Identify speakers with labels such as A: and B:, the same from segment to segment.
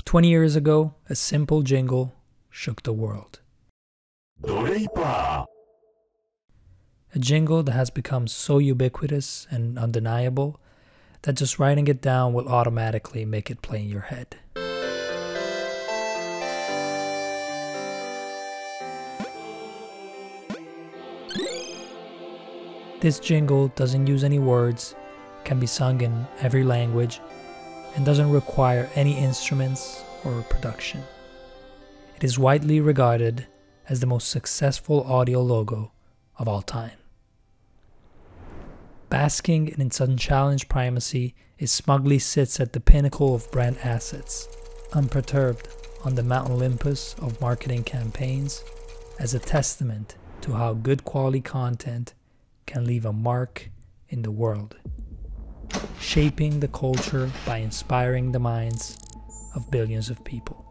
A: 20 years ago, a simple jingle shook the world.
B: A
A: jingle that has become so ubiquitous and undeniable that just writing it down will automatically make it play in your head. This jingle doesn't use any words, can be sung in every language, and doesn't require any instruments or production. It is widely regarded as the most successful audio logo of all time. Basking in its unchallenged primacy, it smugly sits at the pinnacle of brand assets, unperturbed on the Mount Olympus of marketing campaigns, as a testament to how good quality content can leave a mark in the world, shaping the culture by inspiring the minds of billions of people.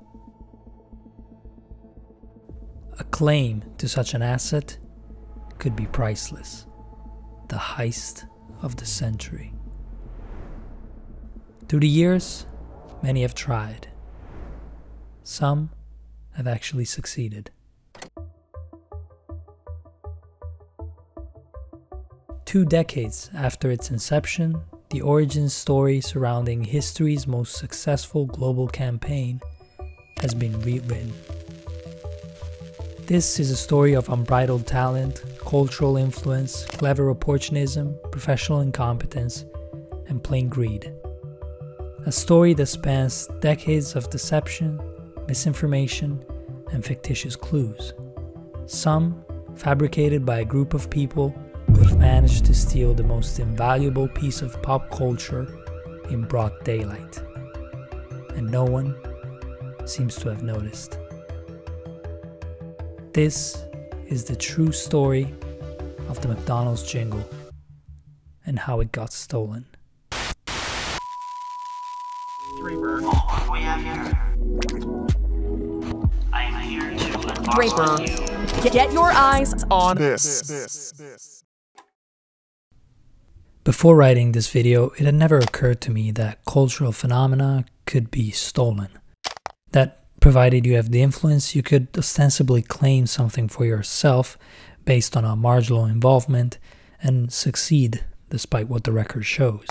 A: A claim to such an asset could be priceless, the heist of the century. Through the years, many have tried. Some have actually succeeded. 2 decades after its inception, the origin story surrounding history's most successful global campaign has been rewritten. This is a story of unbridled talent, cultural influence, clever opportunism, professional incompetence, and plain greed. A story that spans decades of deception, misinformation, and fictitious clues. Some fabricated by a group of people who have managed to steal the most invaluable piece of pop culture in broad daylight. And no one seems to have noticed. This is the true story of the McDonald's jingle and how it got stolen.
C: What we have here? I am here to unbox you.
D: Get your eyes on
B: this.
A: Before writing this video, it had never occurred to me that cultural phenomena could be stolen. That provided you have the influence, you could ostensibly claim something for yourself based on a marginal involvement and succeed despite what the record shows.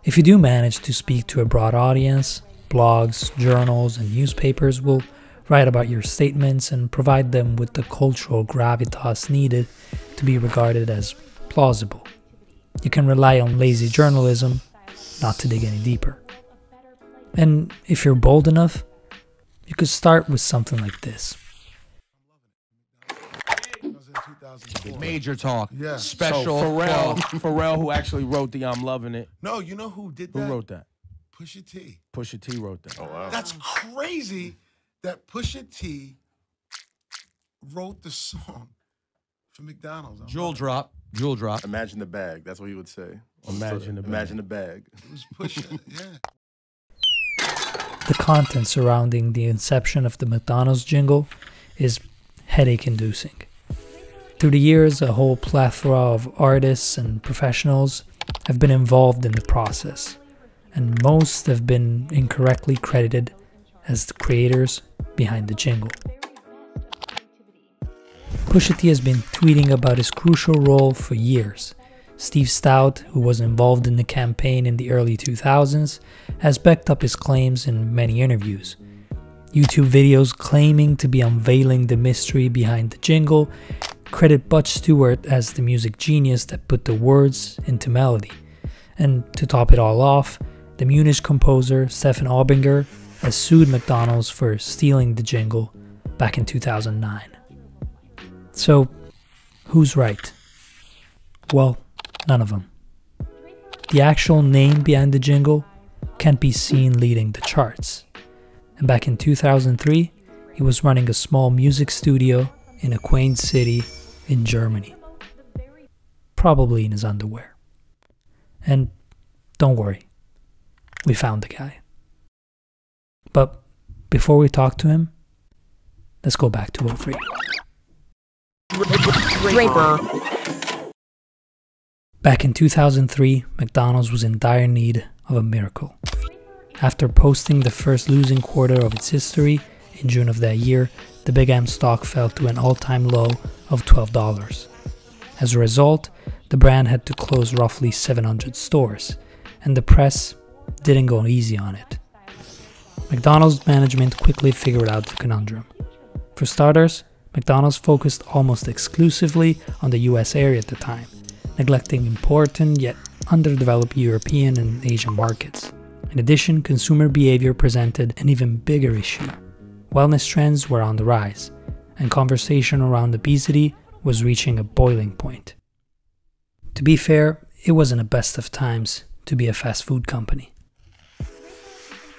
A: If you do manage to speak to a broad audience, blogs, journals, and newspapers will write about your statements and provide them with the cultural gravitas needed to be regarded as plausible. You can rely on lazy journalism not to dig any deeper. And if you're bold enough, you could start with something like this.
E: Major talk.
F: Yeah.
E: Special.
F: So
E: Pharrell, who actually wrote the I'm Loving It.
F: No, you know who did that?
E: Who wrote that?
F: Pusha T.
E: Pusha T wrote that.
B: Oh, wow.
F: That's crazy that Pusha T wrote the song for McDonald's.
E: Jewel drop. Jewel drop.
B: Imagine the bag. That's what he would say.
E: Imagine the bag.
B: Imagine the bag.
F: It was Pusha, yeah.
A: The content surrounding the inception of the McDonald's jingle is headache-inducing. Through the years, a whole plethora of artists and professionals have been involved in the process, and most have been incorrectly credited as the creators behind the jingle. Pusha T has been tweeting about his crucial role for years. Steve Stout, who was involved in the campaign in the early 2000s, has backed up his claims in many interviews. YouTube videos claiming to be unveiling the mystery behind the jingle credit Butch Stewart as the music genius that put the words into melody. And to top it all off, the Munich composer Stefan Aubinger has sued McDonald's for stealing the jingle back in 2009. So, who's right? Well, none of them. The actual name behind the jingle can't be seen leading the charts. And back in 2003, he was running a small music studio in a quaint city in Germany. Probably in his underwear. And don't worry, we found the guy. But before we talk to him, let's go back to 03.
D: Draper.
A: Back in 2003, McDonald's was in dire need of a miracle. After posting the first losing quarter of its history in June of that year, the Big M stock fell to an all-time low of $12. As a result, the brand had to close roughly 700 stores, and the press didn't go easy on it. McDonald's management quickly figured out the conundrum. For starters, McDonald's focused almost exclusively on the US area at the time, neglecting important yet underdeveloped European and Asian markets. In addition, consumer behavior presented an even bigger issue. Wellness trends were on the rise, and conversation around obesity was reaching a boiling point. To be fair, it wasn't the best of times to be a fast food company.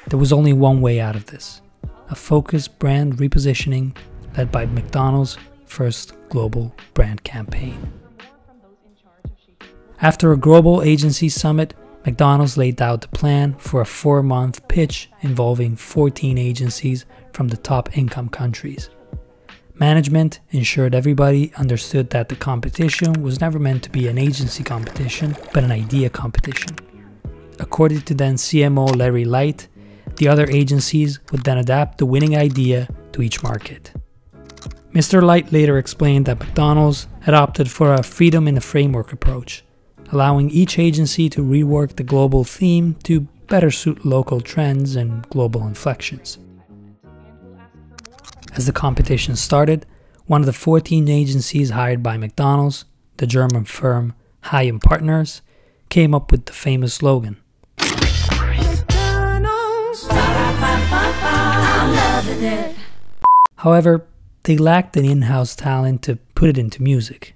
A: There was only one way out of this: a focused brand repositioning led by McDonald's first global brand campaign. After a global agency summit, McDonald's laid out the plan for a 4-month pitch involving 14 agencies from the top income countries. Management ensured everybody understood that the competition was never meant to be an agency competition, but an idea competition. According to then CMO Larry Light, the other agencies would then adapt the winning idea to each market. Mr. Light later explained that McDonald's had opted for a freedom in the framework approach, allowing each agency to rework the global theme to better suit local trends and global inflections. As the competition started, one of the 14 agencies hired by McDonald's, the German firm Hayem Partners, came up with the famous slogan. However, they lacked an in-house talent to put it into music.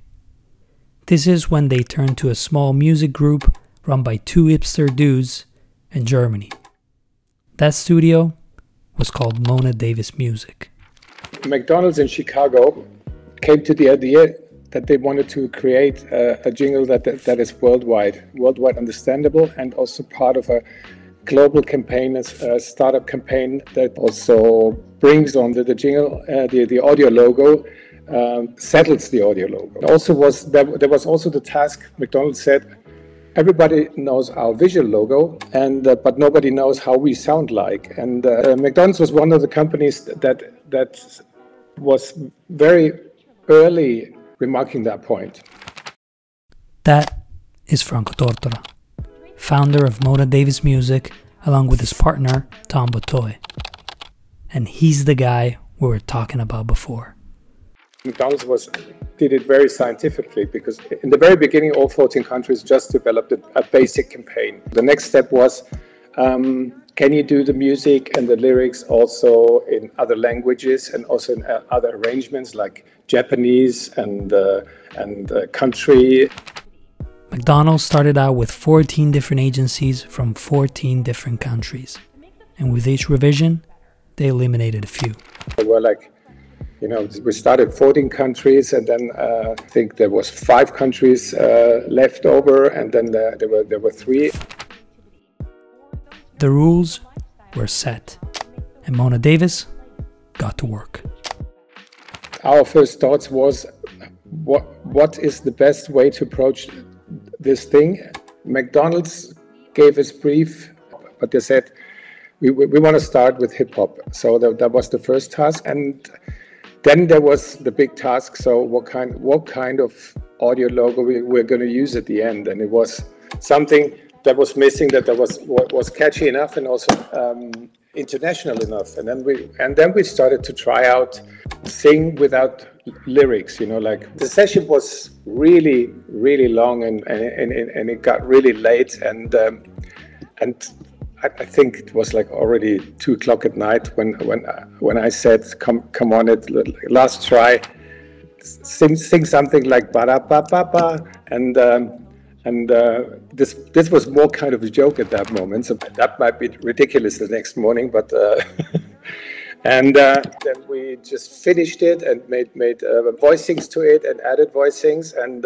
A: This is when they turned to a small music group run by 2 hipster dudes in Germany. That studio was called Mona Davis Music.
G: McDonald's in Chicago came to the idea that they wanted to create a jingle that is worldwide understandable, and also part of a global campaign, a startup campaign that also brings on the jingle, the audio logo, settles the audio logo. There was also the task. McDonald's said, everybody knows our visual logo, but nobody knows how we sound like. And McDonald's was one of the companies that was very early remarking that point.
A: That is Franco Tortora, founder of Mona Davis Music, along with his partner Tom Botoy. And he's the guy we were talking about before.
G: McDonald's did it very scientifically, because in the very beginning, all 14 countries just developed a basic campaign. The next step was, can you do the music and the lyrics also in other languages and also in other arrangements like Japanese and country?
A: McDonald's started out with 14 different agencies from 14 different countries. And with each revision, they eliminated a few.
G: They were like, we started 14 countries, and then I think there was 5 countries left over, and then there were 3.
A: The rules were set, and Mona Davis got to work.
G: Our first thoughts was, what is the best way to approach this thing? McDonald's gave us brief, but they said, we want to start with hip hop. So that was the first task. And then there was the big task. So what kind of audio logo we're going to use at the end? And it was something that was missing, that was catchy enough and also international enough. And then we started to try out sing without lyrics. Like the session was really, really long, and it got really late, and I think it was like already 2 o'clock at night when I said, come on, last try, sing something like ba da ba ba ba, and this was more kind of a joke at that moment, so that might be ridiculous the next morning, but and then we just finished it and made voicings to it and added voicings, and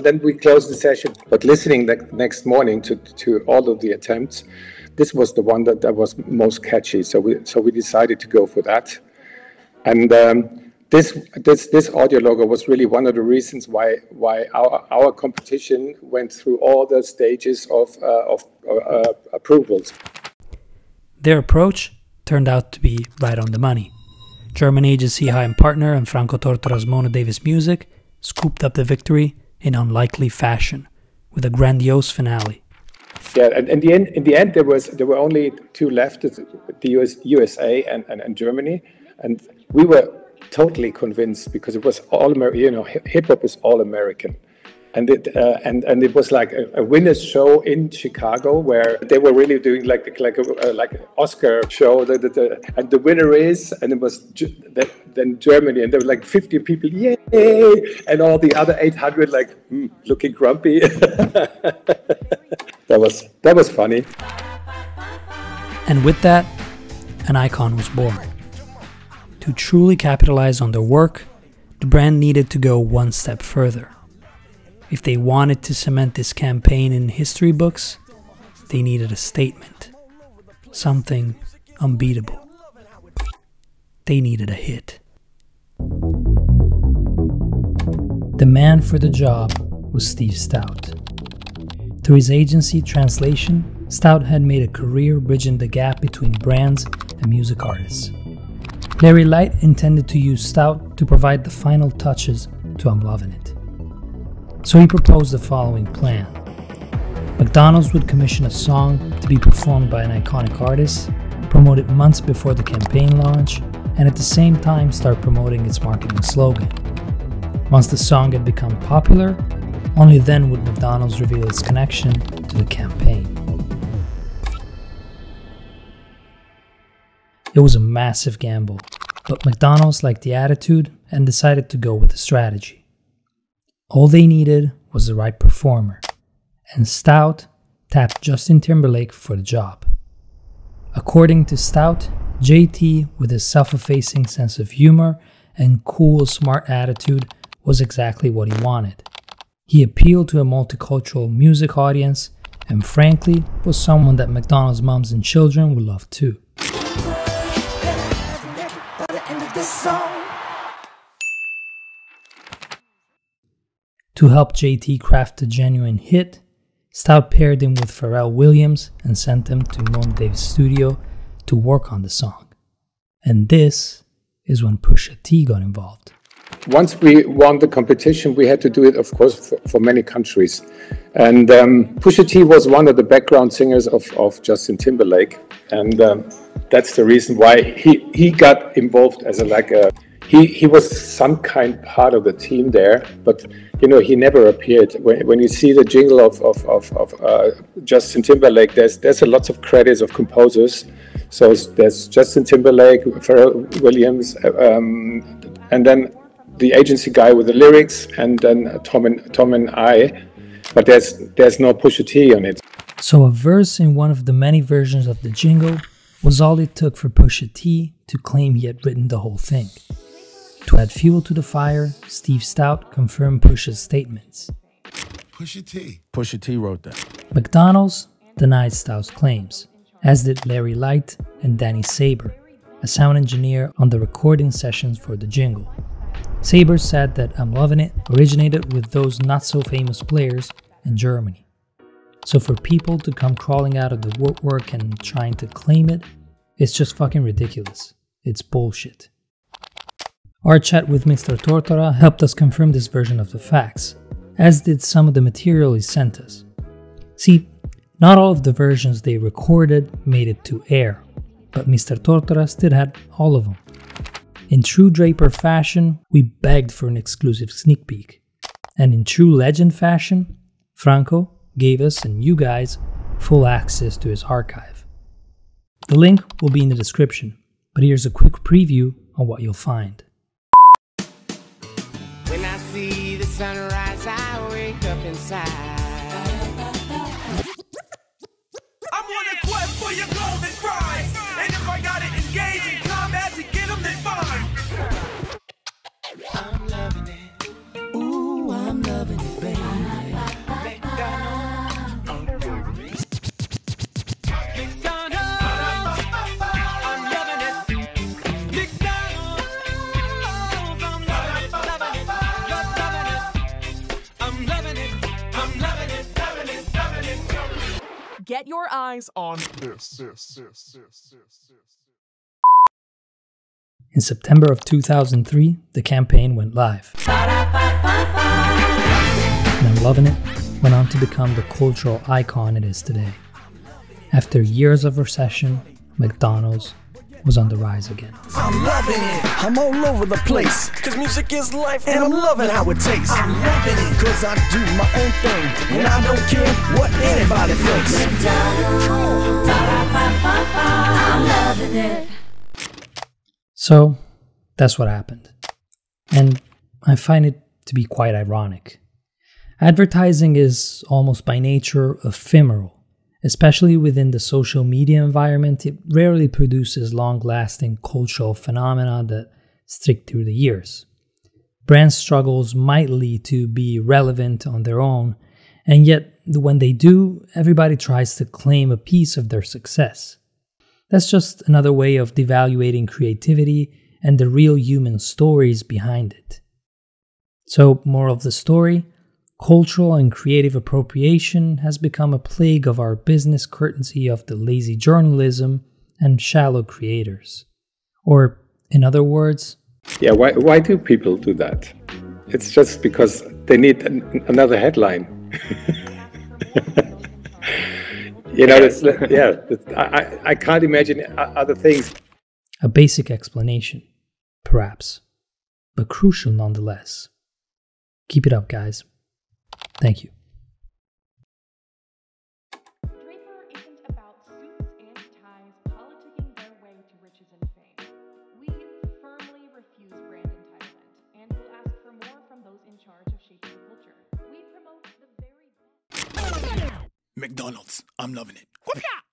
G: then we closed the session. But listening the next morning to all of the attempts, this was the one that was most catchy. So we decided to go for that. And this audio logo was really one of the reasons why our competition went through all the stages of approvals.
A: Their approach turned out to be right on the money. German agency High Partner and Franco Tortora's Mona Davis Music scooped up the victory in unlikely fashion, with a grandiose finale.
G: Yeah, and in the end, there were only two left: the USA and Germany, and we were totally convinced because it was all hip hop is all American. And it was like a winners show in Chicago where they were really doing like an Oscar show. And the winner is, and it was then Germany, and there were like 50 people, yay! And all the other 800 like looking grumpy. That was funny.
A: And with that, an icon was born. To truly capitalize on their work, the brand needed to go one step further. If they wanted to cement this campaign in history books, they needed a statement. Something unbeatable. They needed a hit. The man for the job was Steve Stoute. Through his agency Translation, Stoute had made a career bridging the gap between brands and music artists. Larry Light intended to use Stoute to provide the final touches to I'm Lovin' It. So he proposed the following plan. McDonald's would commission a song to be performed by an iconic artist, promote it months before the campaign launch, and at the same time start promoting its marketing slogan. Once the song had become popular, only then would McDonald's reveal its connection to the campaign. It was a massive gamble, but McDonald's liked the attitude and decided to go with the strategy. All they needed was the right performer, and Stoute tapped Justin Timberlake for the job. According to Stoute, JT, with his self-effacing sense of humor and cool, smart attitude, was exactly what he wanted. He appealed to a multicultural music audience, and frankly, was someone that McDonald's moms and children would love too. To help JT craft a genuine hit, Stoute paired him with Pharrell Williams and sent him to Mona Davis' studio to work on the song. And this is when Pusha T got involved.
G: Once we won the competition, we had to do it, of course, for many countries. And Pusha T was one of the background singers of Justin Timberlake. And that's the reason why he got involved as he was some kind part of the team there, but he never appeared. When you see the jingle of Justin Timberlake, there's a lots of credits of composers. So there's Justin Timberlake, Pharrell Williams, and then the agency guy with the lyrics, and then Tom and I. But there's no Pusha T on it.
A: So a verse in one of the many versions of the jingle was all it took for Pusha T to claim he had written the whole thing. To add fuel to the fire, Steve Stoute confirmed Pusha's statements.
F: Pusha T
E: wrote that.
A: McDonald's denied Stoute's claims, as did Larry Light and Danny Saber, a sound engineer on the recording sessions for the jingle. Saber said that I'm Lovin' It originated with those not-so-famous players in Germany. So for people to come crawling out of the woodwork and trying to claim it, it's just fucking ridiculous. It's bullshit. Our chat with Mr. Tortora helped us confirm this version of the facts, as did some of the material he sent us. See, not all of the versions they recorded made it to air, but Mr. Tortora still had all of them. In true Draper fashion, we begged for an exclusive sneak peek. And in true legend fashion, Franco gave us and you guys full access to his archive. The link will be in the description, but here's a quick preview on what you'll find.
H: When I see the sunrise, I wake up inside. I'm on a quest for your golden prize, and if I gotta engage in combat to get them, then fine. I'm loving it. Ooh, I'm loving it, baby.
D: Get Get your eyes on
B: This.
A: In September of 2003, the campaign went live. And I'm Loving It went on to become the cultural icon it is today. After years of recession, McDonald's was on the rise again.
H: I'm loving it. I'm all over the place. Cause music is life and I'm loving how it tastes. I'm loving it. Cause I do my own thing. And I don't care what anybody thinks.
I: I'm loving it.
A: So, that's what happened. And I find it to be quite ironic. Advertising is almost by nature ephemeral. Especially within the social media environment, it rarely produces long-lasting cultural phenomena that stick through the years. Brand struggles might lead to be relevant on their own, and yet when they do, everybody tries to claim a piece of their success. That's just another way of devaluating creativity and the real human stories behind it. So, moral of the story, cultural and creative appropriation has become a plague of our business courtesy of the lazy journalism and shallow creators. Or, in other words...
G: Yeah, why do people do that? It's just because they need another headline. I can't imagine other things.
A: A basic explanation, perhaps, but crucial nonetheless. Keep it up, guys. Thank you.
J: Draper isn't about suits and ties politicking their way to riches and fame. We firmly refuse brand entitlement and will ask for more from those in charge of shaping culture. We promote the very best.
H: McDonald's. I'm loving it.